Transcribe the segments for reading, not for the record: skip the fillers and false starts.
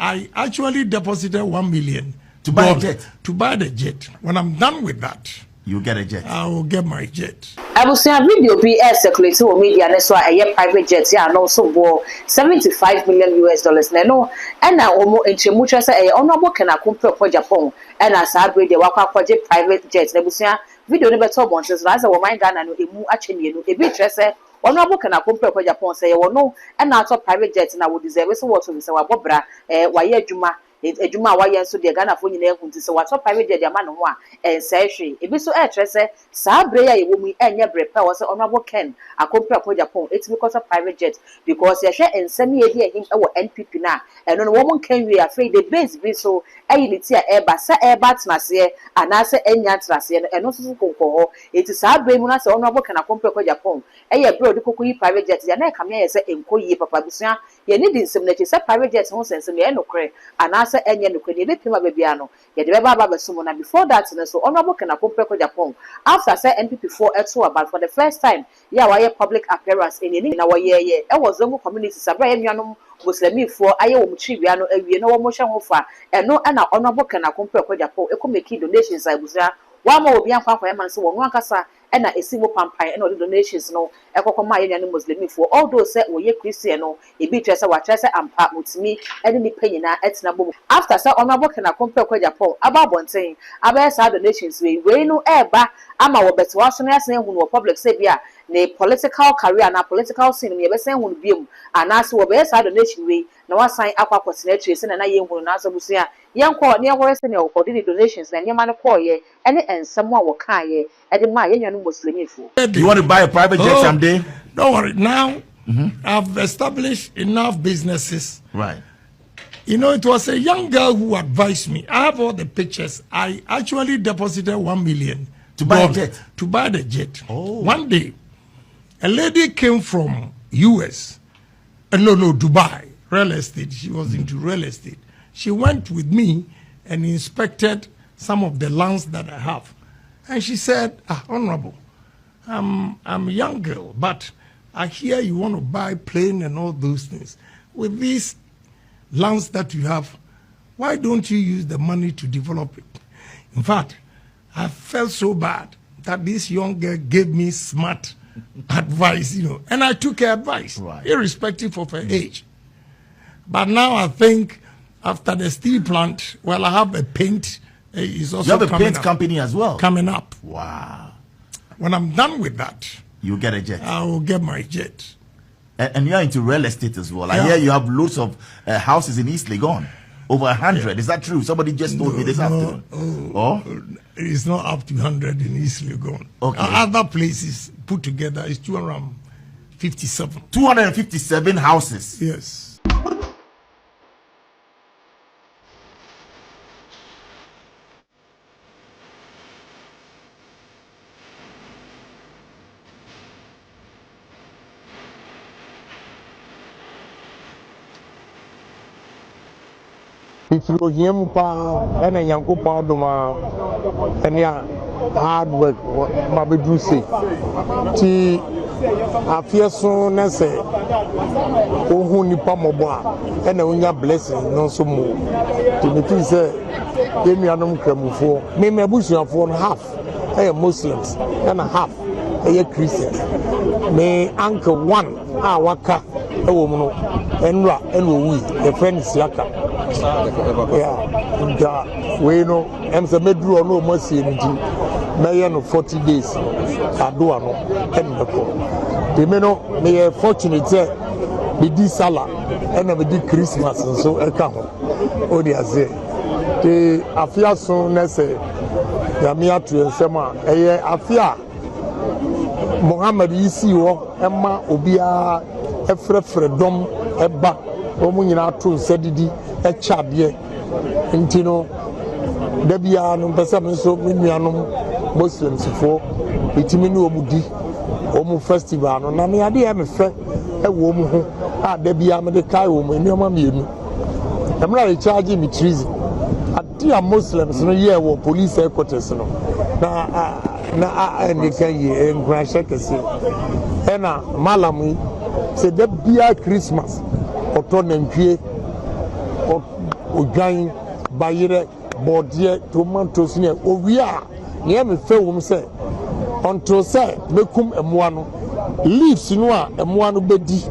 I actually deposited $1 million to buy a jet. To buy the jet. When I'm done with that, you get a jet. I will get my jet. I will see a video be circulating on media and so a private jet yeah and also bought $75 million. No, and now almost in much as a honorable can I compare for Japan and as I read the Waka project private jets. Nebusia video never told once as a woman gun and a mu actually a bit dresser. Honorable can I compare for Japan say, oh no, and I thought private jets and I would deserve so what to Mr. Bobra, why Juma. Ejuma wa yen so de Ghana fo nyina ehunti se wato private jet ama no ho a ense hwe ebi so trese saa bre ya yewo mu enye bre pa wo se honorable Ken akompra for Japan it because of private jet because ye hwe ensem ye de ehim ewo NPP na eno no wo mun kan wi afei the base bi so ayi ne ti a eba sa eba tnase ana se enya trase eno so konko ho eti saa bre mu na se honorable Ken akompra for Japan eye bre odi kokoyi private jet ya na ka me ye se enkoyi papa busua ye ne di nsem na che se private jet ho sensem ye no kre ana enye no kwede be pima bebia no ye de be baba besumo na before that so honorable Ken akompra Japan after say NPP4 eto about for the first time yeah why public appearance in any na why ye e was zongo community sabra ye nuanom muslimifo aye wo mchibia no awie no wo mo hwe ho fa eno na honorable Ken akompra Japan e ko make donations abuza wa ma obi anfa kwa man so wo nkasa na esimo pampan na donations no ekokoma ye nuanom muslimifo although say wo ye Christian no e bi twese wa twese ampa mutimi ene ni panyina etina bom after say honorable Ken akompra Japan aba bonten aba sa donations we no eba ama wo beto aso na yasen hu no public say bia ne political career na political scene me besen hu no biem anase wo be sa donation we na wasan akwa senatary se na ye hu na so busia yenko ne yehore se ne wo di donations na nyema ne call ye ene ensem a wo kan ye e de ma ye nuanom muslimifo. You want to buy a private jet someday? Don't worry. Now, I've established enough businesses. Right. You know, it was a young girl who advised me. I have all the pictures. I actually deposited $1 million to buy a jet. To buy the jet. Oh. One day, a lady came from US. Dubai. Real estate. She was into real estate. She went with me and inspected some of the lands that I have. And she said, Honorable, I'm a young girl, but I hear you want to buy plane and all those things. With these lands that you have, why don't you use the money to develop it? In fact, I felt so bad that this young girl gave me smart advice, and I took her advice, irrespective of her age. But now I think after the steel plant, well, I have a paint. Is also you have a paint company as well? Coming up. Wow. When I'm done with that, you get a jet. I will get my jet. And you're into real estate as well. I hear you have loads of houses in East Legon. Over 100. Yeah. Is that true? Somebody just told me this afternoon. It's not up to 100 in East Legon. Okay. Other places put together is 257. 257 houses? Yes. If you hear me, and a young Doma, and hard work, my do say. I fear soon as a who nipa moba, and a winger blessing, no so more. Timothy said, give me a number for maybe a bush of 1/2, a Muslims, and a half, a Christians. May uncle one, waka, a woman, and we, the friends Yaka. Yeah, we know, and the medru no mercy in Mayan of 40 days. I do know, and the men may fortunate be this Salah and have a Christmas and so I come. Oh, they are say, the Afia soon as a Yamia to Sema, a Afia Mohammed Isiwo, Emma Obia, Efre Fredom, Eba, Omunina to Sedidi. A chabye intino debia no pesa me so me nuanom Muslims for bitimi no omudi omu festival no na me ade e me fe e wo mu ho a debia me de kai wo mu enioma mienu emra re charge me treason ade a Muslims no ye wo police headquarters no na any can ye en shekese ena malami se debia Christmas otonantwie odwan bayere bɔdeɛ tomatoes ne owia ne me fe wom sɛ until say mekum ɛmoa no leaves no a ɛmoa no bedi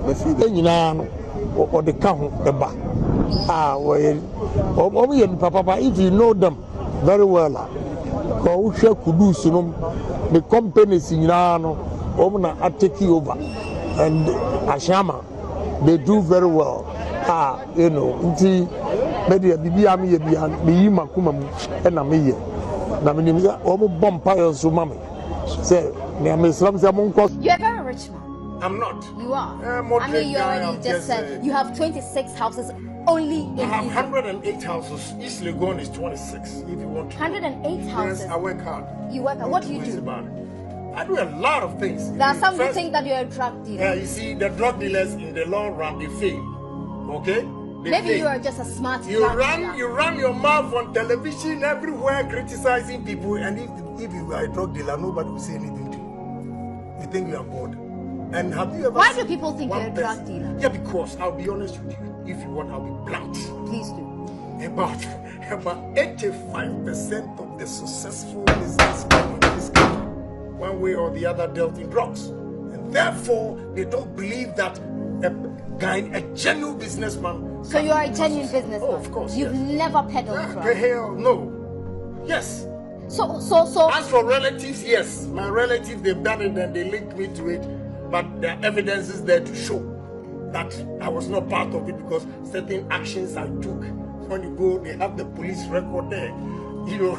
nyinaa no ɔde ka ho ɛba wɔyɛ nipa papa if you know them very well ko wohwɛ kudus no the companies nyinaa no na take over and ashama they do very well you know nti media bibia me ye bia me yi makuma mu na me ye na me nim bom payo so mame say me Islam say you're a very rich man. I'm not. You are. I mean, you already just said you have 26 houses only in I have 108 houses. East Legon is 26 if you want to. 108 houses. Yes, I work hard. You work hard. What do you do? About it. I do a lot of things. There are some who think that you're a drug dealer. Yeah, you see, the drug dealers in the long run, they fail. Okay? Maybe you are just a smart you run your mouth on television everywhere criticizing people, and if you are a drug dealer, nobody will say anything to you. You think you are bored. And have you ever Why do people think you're a drug dealer? Yeah, because I'll be honest with you. If you want, I'll be blunt. Please do. About 85% of the successful businessmen in this country, one way or the other, dealt in drugs. And therefore, they don't believe that a genuine businessman. So you are a genuine businessman? Oh, of course. You've never peddled drugs? Hell no. Yes. So. As for relatives, yes. My relatives, they've done it and they linked me to it. But the evidence is there to show that I was not part of it because certain actions I took. When you go, they have the police record there. You know,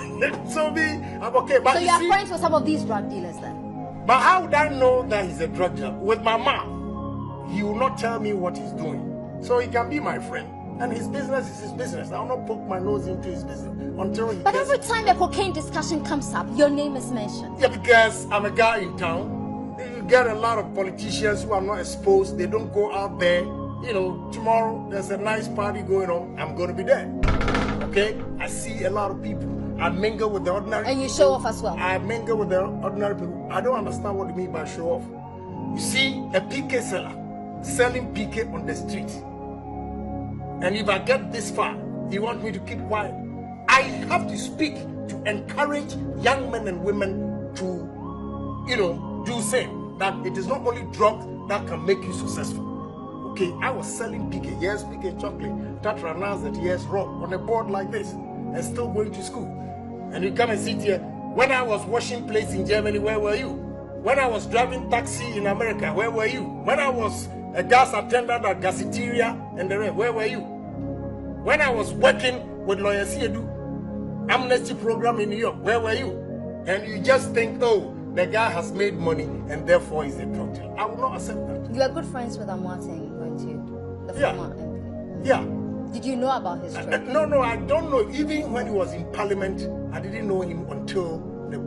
so I'm okay. But so you are friends with some of these drug dealers then? But how would I know that he's a drug dealer? With my mouth, he will not tell me what he's doing. So he can be my friend. And his business is his business. I'll not poke my nose into his business until he But every time a cocaine discussion comes up, your name is mentioned. Yeah, because I'm a guy in town. You get a lot of politicians who are not exposed. They don't go out there. You know, tomorrow there's a nice party going on. I'm going to be there. Okay? I see a lot of people. I mingle with the ordinary And you people. show off as well. I mingle with the ordinary people. I don't understand what you mean by show off. You see a PK seller selling PK on the street. And if I get this far, you want me to keep quiet. I have to speak to encourage young men and women to, you know, do same. That it is not only drugs that can make you successful. Okay, I was selling PK, yes, PK chocolate, Tatra announced that yes, rum on a board like this, and still going to school. And you come and sit here. When I was washing plates in Germany, where were you? When I was driving taxi in America, where were you? When I was a gas attendant at Gasiteria and the rest, where were you? When I was working with Lawyer Siedu, amnesty program in New York, where were you? And you just think, oh, the guy has made money and therefore he's a drug dealer. I will not accept that. You are good friends with Amoateng, weren't you? The former MP. Yeah. Did you know about his drug? No, I don't know. Even when he was in parliament, I didn't know him until,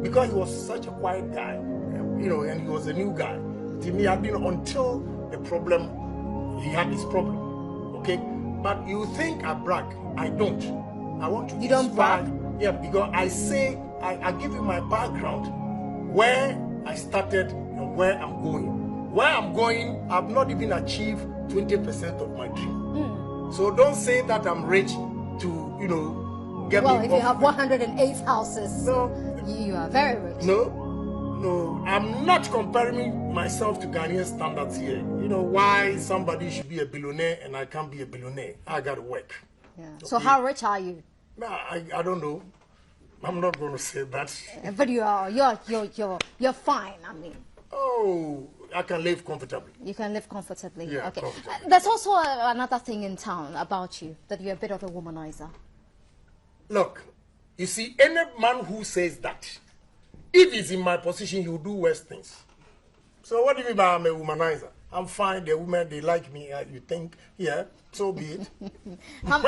because he was such a quiet guy, you know, and he was a new guy. To me, I've been until the problem, he had this problem, okay? But you think I brag. I don't. I want to. You don't brag? Yeah, because I say, I give you my background, where I started and where I'm going. Where I'm going, I've not even achieved 20% of my dream. So don't say that I'm rich to, you know, get well, me if you have 108 houses, no, you are very rich. No, I'm not comparing myself to Ghanaian standards here. You know, why somebody should be a billionaire and I can't be a billionaire. I got to work. Yeah. So how rich are you? Nah, I don't know. I'm not going to say that. But you're fine. I mean. Oh, I can live comfortably. You can live comfortably. Yeah, okay. comfortably. There's also another thing in town about you, that you're a bit of a womanizer. Look, you see, any man who says that, if he's in my position, he'll do worse things. So what do you mean by I'm a womanizer? I'm fine. The women, they like me. You think, yeah, so be it. How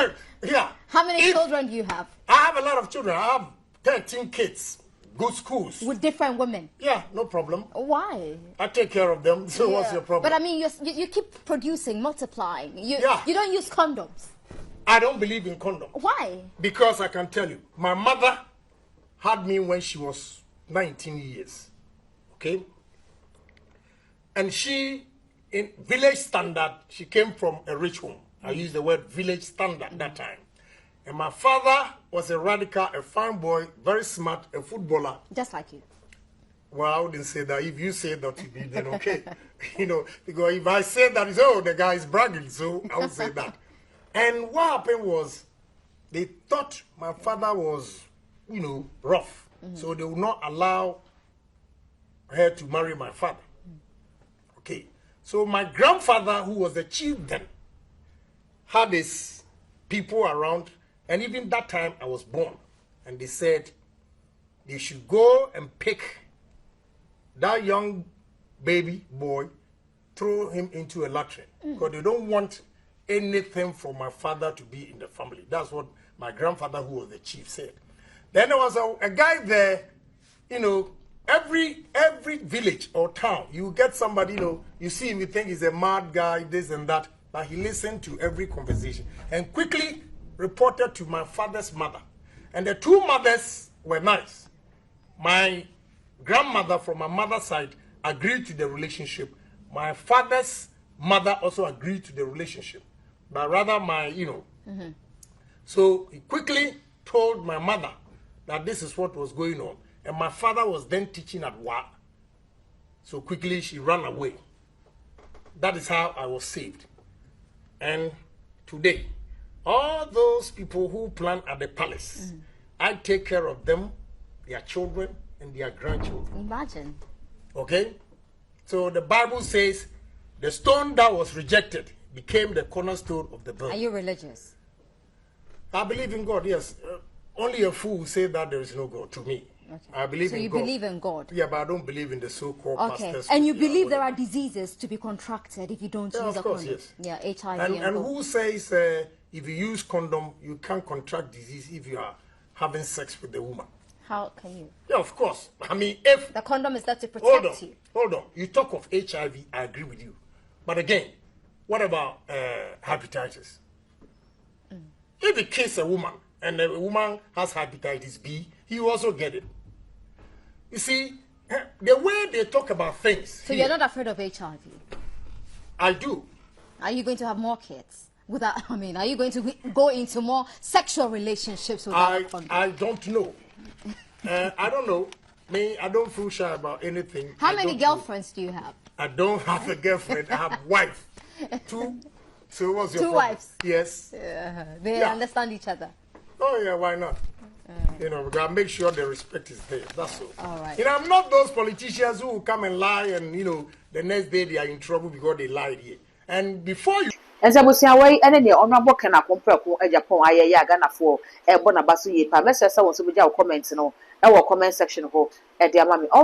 many children do you have? I have a lot of children. I have 13 kids. Good schools. With different women? Yeah, no problem. Why? I take care of them, so what's your problem? But I mean, you keep producing, multiplying. You don't use condoms. I don't believe in condoms. Why? Because I can tell you, my mother had me when she was 19 years. Okay? And she, in village standard, she came from a rich home. I use the word village standard that time. And my father was a radical, a fine boy, very smart, a footballer. Just like you. Well, I wouldn't say that. If you say that to me, then okay. You know, because if I say that, it's, oh, the guy is bragging, so I would say that. And what happened was, they thought my father was, you know, rough. So they would not allow her to marry my father. Okay. So my grandfather, who was the chief then, had his people around. And even that time, I was born. And they said they should go and pick that young baby boy, throw him into a latrine. Because they don't want anything from my father to be in the family. That's what my grandfather, who was the chief, said. Then there was a guy there, you know, every village or town, you get somebody, you know, you see him, you think he's a mad guy, this and that, but he listened to every conversation and quickly reported to my father's mother. And the two mothers were nice. My grandmother from my mother's side agreed to the relationship. My father's mother also agreed to the relationship. But rather my, you know. So he quickly told my mother that this is what was going on. And my father was then teaching at Wa. So quickly she ran away. That is how I was saved. And today, all those people who plan at the palace, I take care of them, their children, and their grandchildren. Imagine. Okay? So the Bible says the stone that was rejected became the cornerstone of the Are building. you religious? I believe in God, yes. Only a fool will say that there is no God to me. Okay. I believe So in you God. believe in God? Yeah, but I don't believe in the so-called Okay. pastors. And you Yeah, believe there whatever. are diseases to be contracted if you don't Yeah, use of a course, condom? yes. Yeah, HIV And and who says if you use condom, you can't contract disease if you are having sex with the woman? How can you? Yeah, of course. I mean, if... The condom is there to Hold protect on, you. hold on. You talk of HIV, I agree with you. But again, what about hepatitis? If you kiss a woman and the woman has hepatitis B, you also get it. You see, the way they talk about things. So here, you're not afraid of HIV? I do. Are you going to have more kids? Without, I mean, are you going to go into more sexual relationships without a condom? I don't know. I don't know. Me, I don't feel shy about anything. How I many don't know. girlfriends do you have? I don't have a girlfriend. I have wife. Two. So what's your Two problem? wives? Yes. They Yeah. understand each other. Oh yeah, why not? You know, we gotta make sure the respect is there. That's all. All right. You know, I'm not those politicians who will come and lie and you know the next day they are in trouble because they lied here. And before you Esa busia wai ene ne onabo kana kompreko Agyapong ayeye aganafo e bo na baso ye pa message say won so be ja comment no e wo comment section ho e de ama me